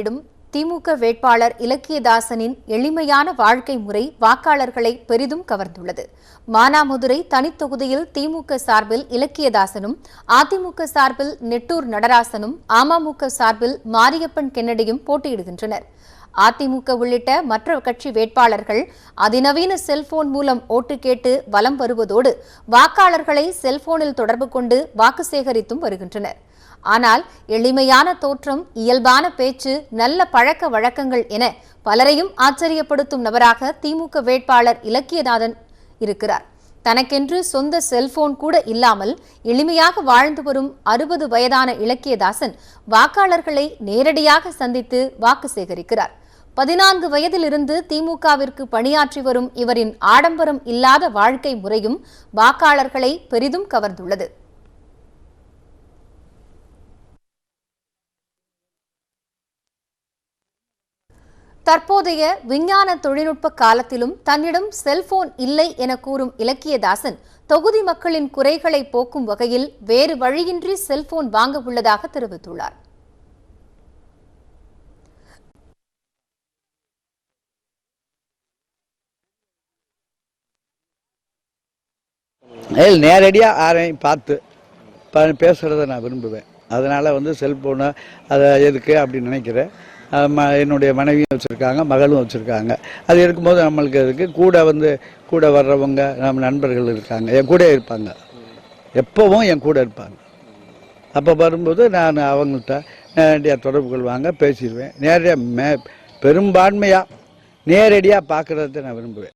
இடும் திமுக வேட்பாளர் இலக்கியதாசனின் எளிமையான வாழ்க்கை முறை வாக்காளர்களை பெரிதும் கவர்ந்துள்ளது. மானாமதுரை தனித்தொகுதியில் திமுக சார்பில் இலக்கியதாசனும், அதிமுக சார்பில் நெட்டூர் நடராசனும், அமமுக சார்பில் மாரியப்பன் கென்னடியும் போட்டியிடுகின்றனர். அதிமுக உள்ளிட்ட மற்ற கட்சி வேட்பாளர்கள் அதிநவீன செல்போன் மூலம் ஓட்டு கேட்டு வலம் வருவதோடு வாக்காளர்களை செல்போனில் தொடர்பு கொண்டு வாக்கு சேகரித்தும் வருகின்றனர். ஆனால் எளிமையான தோற்றம், இயல்பான பேச்சு, நல்ல பழக்க வழக்கங்கள் என பலரையும் ஆச்சரியப்படுத்தும் நபராக திமுக வேட்பாளர் இலக்கியநாதன் இருக்கிறார். தனக்கென்று சொந்த செல்போன் கூட இல்லாமல் எளிமையாக வாழ்ந்து வரும் 60 வயதான இலக்கியதாசன் வாக்காளர்களை நேரடியாக சந்தித்து வாக்கு சேகரிக்கிறார். 14 வயதிலிருந்து திமுகவிற்கு பணியாற்றி வரும் இவரின் ஆடம்பரம் இல்லாத வாழ்க்கை முறையும் வாக்காளர்களை பெரிதும் கவர்ந்துள்ளது. தற்போதைய விஞ்ஞான தொழில்நுட்ப காலத்திலும் தன்னிடம் செல்போன் இல்லை என கூறும் இலக்கியதாசன் தொகுதி மக்களின் குறைகளை போக்கும் வகையில் வேறு வழியின்றி செல்போன் வாங்க உள்ளதாக தெரிவித்துள்ளார். நேரடியாக யாரையும் பார்த்து பேசுகிறத நான் விரும்புவேன். அதனால் செல்போனை அதை எதுக்கு அப்படின்னு நினைக்கிறேன். என்னுடைய மனைவியும் வச்சுருக்காங்க, மகளும் வச்சுருக்காங்க. அது இருக்கும்போது நம்மளுக்கு அதுக்கு கூட வர்றவங்க நம்ம நண்பர்கள் இருக்காங்க, என் கூட இருப்பாங்க, எப்போவும் என் கூட இருப்பாங்க. அப்போ வரும்போது நான் அவங்கள்ட்ட நேரடியாக தொடர்பு கொள்வாங்க, பேசிடுவேன். பெரும்பான்மையாக நேரடியாக பார்க்குறத நான் விரும்புவேன்.